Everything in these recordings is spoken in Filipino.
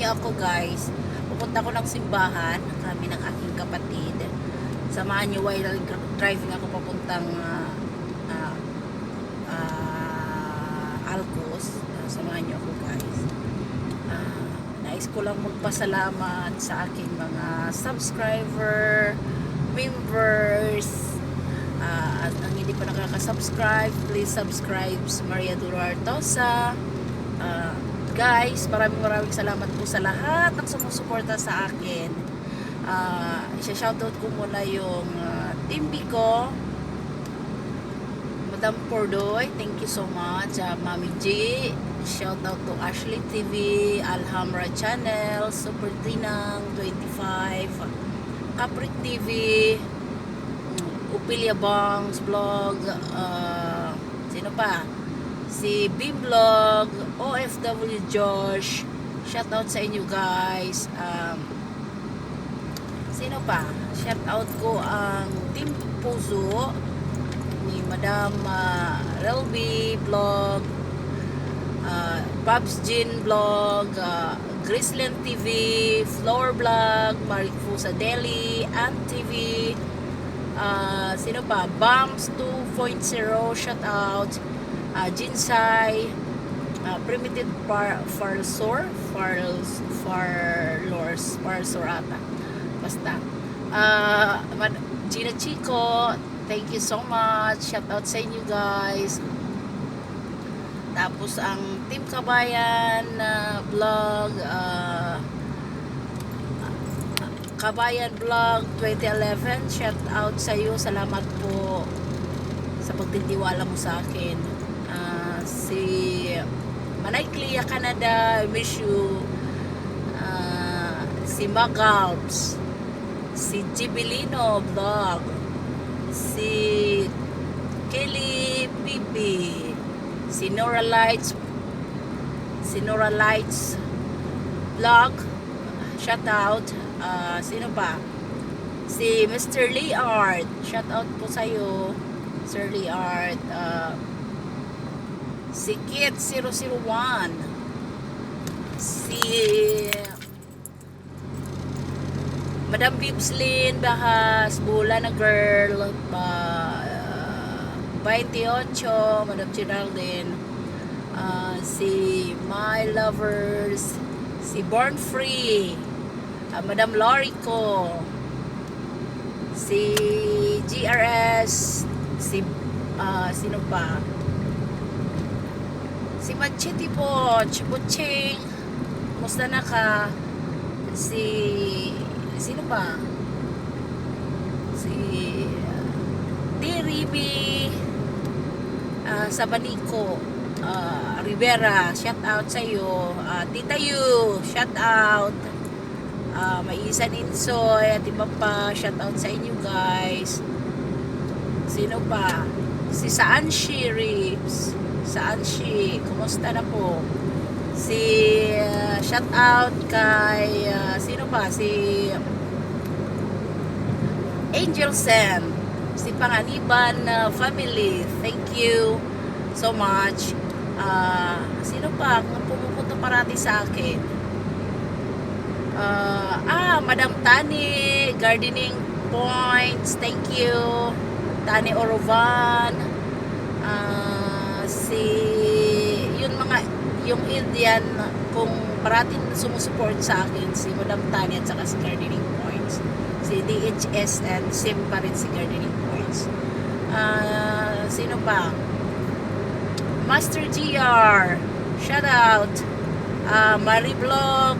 niyo ako guys. Pupunta ko ng simbahan, kami ng aking kapatid. Samahan niyo while driving ako papuntang Alcos. Samahan niyo ako guys. Nais ko lang magpasalamat sa aking mga subscriber, members. At ang hindi pa nakaka-subscribe, please subscribe sa Maria Durartosa. Guys, maraming salamat po sa lahat ng sumusuporta sa akin. Isa-shoutout ko muna yung Team Biko, Madam Pordoy, thank you so much. Mami G, shoutout to Ashley TV, Alhamra Channel, Super Tinang 25, Capri TV, Upilia Bangs Vlog, sino pa? Si B-Vlog, OFW Josh, shoutout sa inyo guys. Sino pa? Shoutout ko ang Team Puso ni Madam Relby Vlog, Babs Jean Vlog, Grisland TV, Floor Vlog, Marifusa Deli, Ant TV, sino pa? Bams 2.0, shoutout. Jinsai, Primitive Farsor ata basta. Gina Chico, thank you so much, shout out sa inyo guys. Tapos ang Team Kabayan vlog, Kabayan Vlog 2011, shout out sa iyo, salamat po sa pagtitiwala mo sa akin. Si Manay Clea Canada, I miss you. Si Magalps, si Gibilino Vlog, si Kelly Pipi, si Nora Lights Vlog, shout out. Sino pa? Si Mr. Lee Art, shout out po sa'yo Sir Lee Art. Si Kit 001, si Madam Bibslin Bahas, Bula na Girl, 28, Madam Geraldine, si My Lovers, si Born Free, Madam Lorico, si GRS, si sino pa? Si Machiti po, Chibuching, musta na ka? Sino pa? Si Tiribi, Sabanico, Rivera, shout out sa iyo. Tita Yu, shout out. Maisa Ninsoy, at iba pa, shout out sa inyo guys. Sino pa? Si Saanshi Ribs, Saanshi, kumusta na po? Si shout out kay sino pa? Si Angel Sen, si Panganiban family, thank you so much. Sino pa ang pumupunta parati sa akin? Madam Tani Gardening Points, thank you. Tani Orovan, yung Indian kung parating sumusuport sa akin, si Madam Tani at saka si Gardening Points, si DHS and SIM pa rin si Gardening Points. Sino pa? Master GR, shout out. Marie Vlog,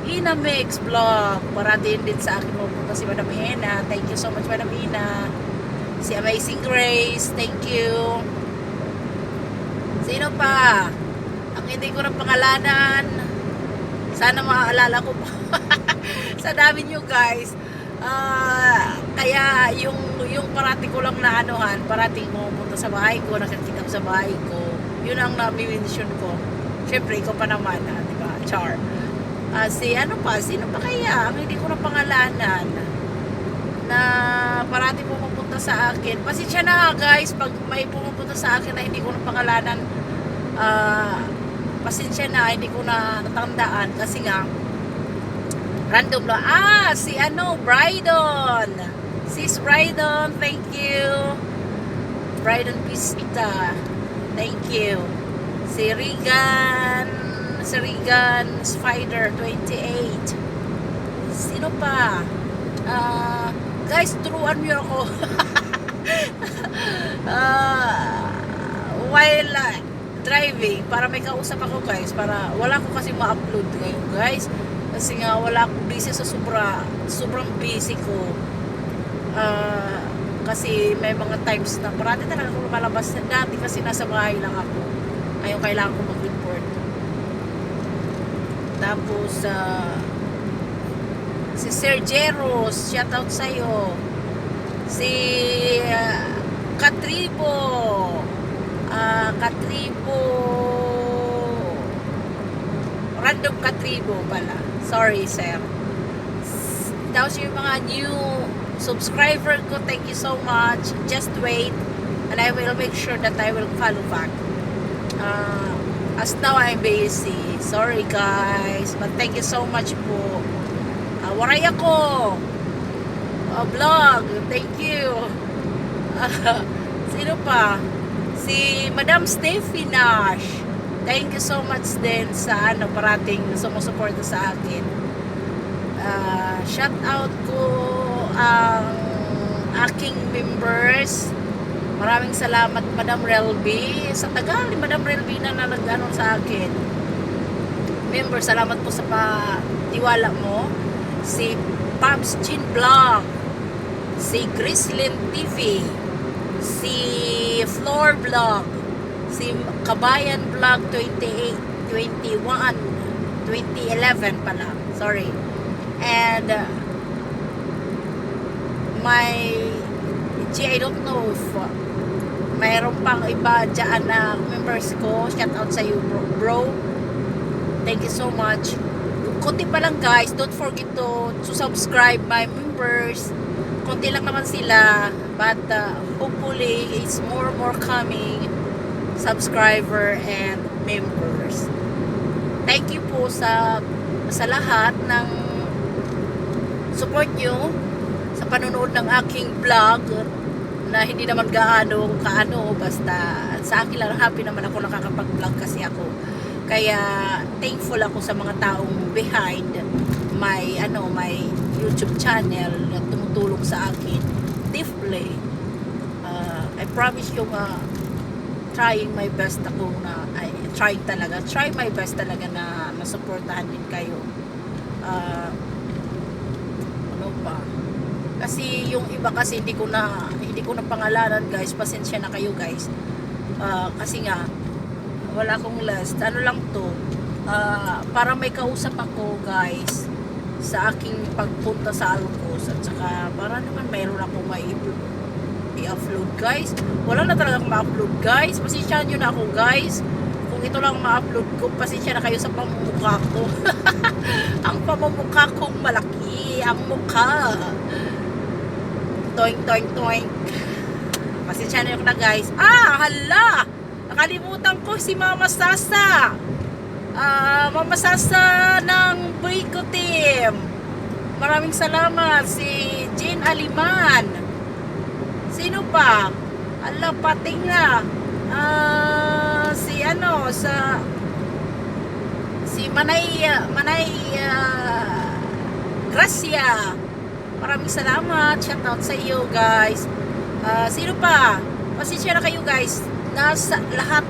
Ina Mix Vlog, parating din sa akin pupunta si Madam Hena, thank you so much Madam Hena. Si Amazing Grace, thank you. Sino pa? Ang hindi ko ng pangalanan, sana maaalala ko pa. Sa dami nyo guys. Kaya yung parati ko lang na anuhan, parating pumunta sa bahay ko, nakakita ko sa bahay ko, yun ang nami-mention ko. Siyempre, ikaw pa naman, di ba? Char. Sino pa kaya? Ang hindi ko na pangalanan na parati pumupunta sa akin. Pasensya na guys, pag may pumupunta sa akin na hindi ko na pangalanan, pasensya na, hindi ko na natandaan kasi nga random lang. Si Brydon. Sis Brydon, thank you. Brydon Pista, thank you. Si Regan Spider 28. Sino pa? Guys, turuan niyo ako. While driving, para may kausap ako guys, para wala ko kasi ma-upload ngayon guys, kasi nga wala akong busy sa sobrang busy ko. Kasi may mga times na parati talaga ako lumalabas. Dati kasi nasa bahay lang ako, ngayon kailangan ko mag-report. Tapos si Sir Jeros, shout out sa'yo. Si Katribo random Katribo pala, sorry sir. Tapos yung mga new subscriber ko, thank you so much. Just wait and I will make sure that I will follow back. As now I'm busy, sorry guys, but thank you so much po. Waray ako vlog, thank you. Sino pa? Si Madam Steffi Nash, thank you so much din sa parating sumusuporta sa akin. Shout out ko ang aking members. Maraming salamat Madam Relby. Sa tagal ni Madam Relby na nag-ano sa akin. Members, salamat po sa tiwala mo. Si Pabs Chin Vlog, si Grislin TV, si Floor Vlog, si Kabayan Vlog 2011 pala, sorry. And I don't know if mayroon pang iba dyan na members ko. Shout out sa you bro. Thank you so much. Konti pa lang guys, don't forget to subscribe my members. Konti lang naman sila, but hopefully it's more coming subscriber and members. Thank you po sa lahat ng support nyo sa panonood ng aking vlog na hindi naman kaano, basta sa akin lang, happy naman ako nakakapag-vlog kasi ako. Kaya thankful ako sa mga taong behind my YouTube channel na tumutulong sa akin deeply. I promise you trying my best ako try my best talaga na masuportahan din kayo. Ano pa? Kasi yung iba kasi hindi ko na pangalanan guys, pasensya na kayo guys. Kasi nga wala akong list. Ano lang to, para may kausap ako guys sa aking pagpunta sa Alcos, at saka para naman mayroon akong i-upload guys. Wala na talaga akong ma-upload guys, pasensya nyo na ako guys kung ito lang ma-upload ko. Pasensya na kayo sa pamumukha ko. Ang pamumukha kong malaki ang mukha, toink toink toink. Pasensya nyo na guys. Hala, nakalimutan ko si Mama Sasa. Mama Sasa ng Boyko Team. Maraming salamat. Si Jean Aliman. Sino pa? Ala, pating na. Si Manay Gracia. Maraming salamat. Shout out sa iyo guys. Sino pa? Pasensya na kayo guys. Nasa lahat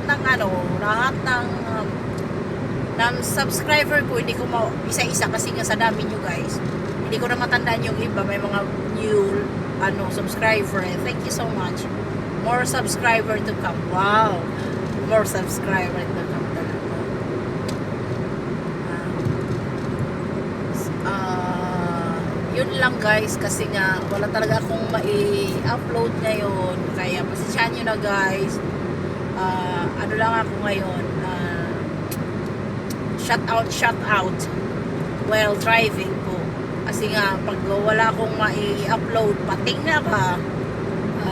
ng subscriber ko, hindi ko isa-isa kasi nga sa dami nyo guys. Hindi ko na matandaan yung iba. May mga new subscriber. Thank you so much. More subscriber to come. Wow, more subscriber to come talaga. Yun lang guys, kasi nga wala talaga akong mai-upload ngayon, kaya pasensyahan nyo na guys. Ano lang ako ngayon, shout out while driving po, kasi nga pag wala akong mai-upload, pating na ba,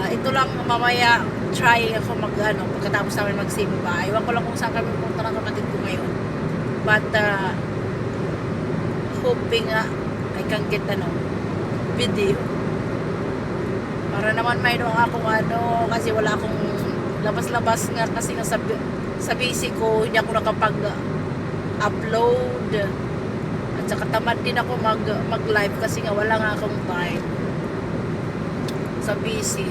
ito lang mamaya try ako pagkatapos namin magsimba. Iwan ko lang kung saan kami pupunta ng kapatid ko ngayon. but hoping I can get video para naman mayroon akong kasi wala akong labas-labas nga kasi nga sa busy ko hindi ako nakapag-upload at saka tamad din ako mag-live kasi nga wala nga akong time sa busy.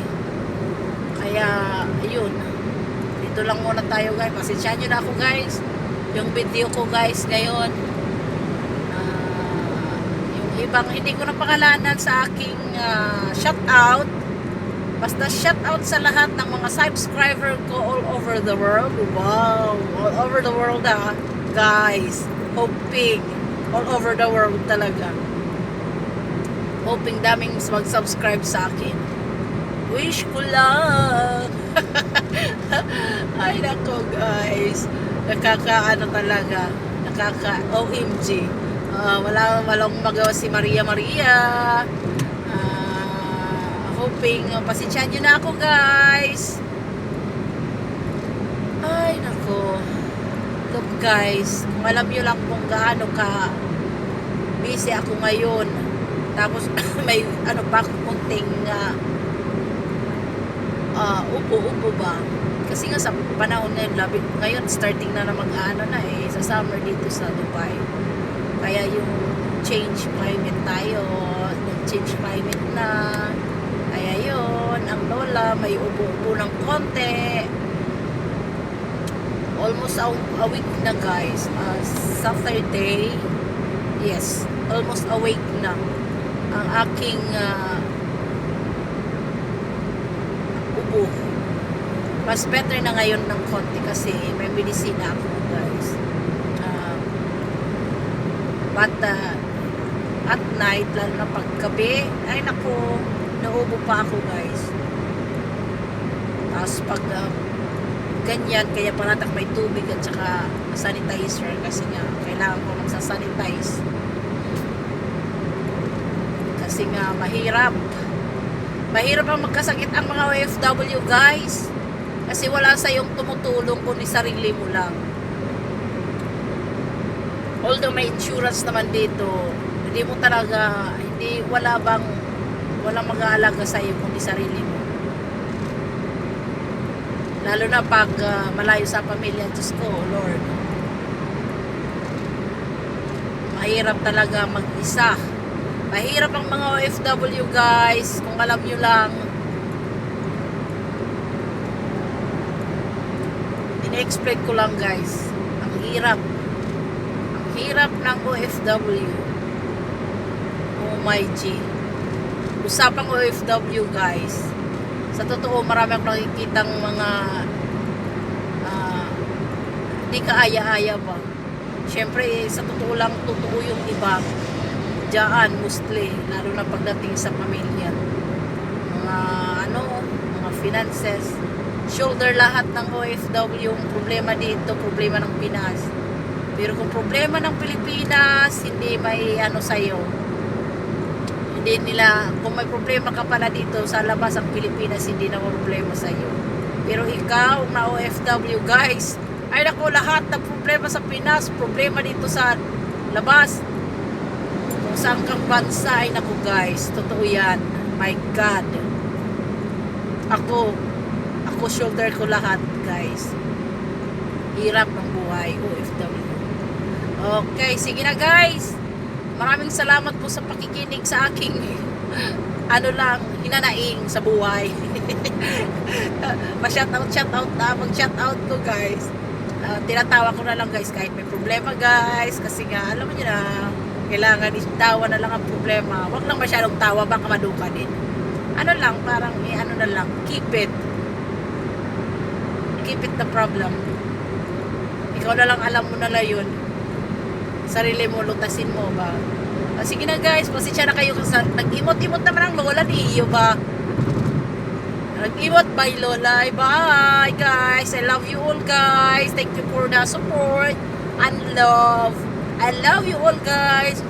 Kaya yun, dito lang muna tayo guys. Pasensyahan nyo na ako guys yung video ko guys ngayon. Yung ibang hindi ko na pangalanan sa aking shoutout. Basta shoutout sa lahat ng mga subscriber ko all over the world. Wow, all over the world guys. Hoping all over the world talaga. Hoping daming mag-subscribe sa akin. Wish ko lang. Ay nako guys. Talaga. OMG. Walang magawa si Maria. Hoping pasensyahan nyo na ako guys. Ay nako. Look guys, kung alam nyo lang kung gaano ka busy ako ngayon. Tapos may pa kunting upo ba. Kasi nga sa panahon ngayon starting na naman sa summer dito sa Dubai. Kaya yung change climate tayo, nag-change climate na. Kaya yun, ang lola may ubo-ubo ng konti. Almost a week na guys. Saturday, yes, almost a week na ang aking ubo. Mas better na ngayon ng konti kasi may medisina ako guys. But at night, lalo na paggabi, ay naku, naubo pa ako guys. Tapos pag ganyan, kaya paratak may tubig at saka sanitizer kasi nga kailangan ko magsasanitize. Kasi nga mahirap ang magkasakit ang mga OFW guys. Kasi wala sa yung tumutulong kundi sarili mo lang. Although may insurance naman dito, walang mag-aalaga sa iyo kundi sarili mo. Lalo na pag malayo sa pamilya, Diyos ko, Lord. Mahirap talaga mag-isa. Mahirap ang mga OFW guys, kung alam nyo lang. Ini-explain ko lang guys. Ang hirap ng OFW. Oh my G. Usapang OFW guys. Sa totoo, marami akong nakikitang mga di kaaya-aya ba. Syempre, sa totoo lang, totoo yung iba. Diyan, mostly, lalo na pagdating sa pamilya. Mga finances. Shoulder lahat ng OFW yung problema dito, problema ng Pinas. Pero kung problema ng Pilipinas, hindi may sa'yo. Hindi nila, kung may problema ka pala dito sa labas ang Pilipinas, hindi na problema sa'yo. Pero ikaw na OFW guys, ay naku, lahat ng problema sa Pinas, problema dito sa labas. Kung saan kang bansa, ay naku guys, totoo yan. My God. Ako shoulder ko lahat guys. Hirap ng buhay, OFW. Okay, sige na guys. Maraming salamat po sa pakikinig sa aking hinanaing sa buhay. Mag-shoutout ko guys. Tinatawa ko na lang guys kahit may problema guys. Kasi nga, alam mo nyo na, kailangan itawa na lang ang problema. Huwag lang masyadong tawa, baka maduka din. Parang na lang, keep it the problem. Ikaw na lang alam mo na lang yun. Sarili mo, lutasin mo ba? Sige na guys, pasensya na kayo kasi nag-imot-imot naman ang lola niyo ba? Nag-imot, bye lola, bye guys, I love you all guys, thank you for the support and love. I love you all guys.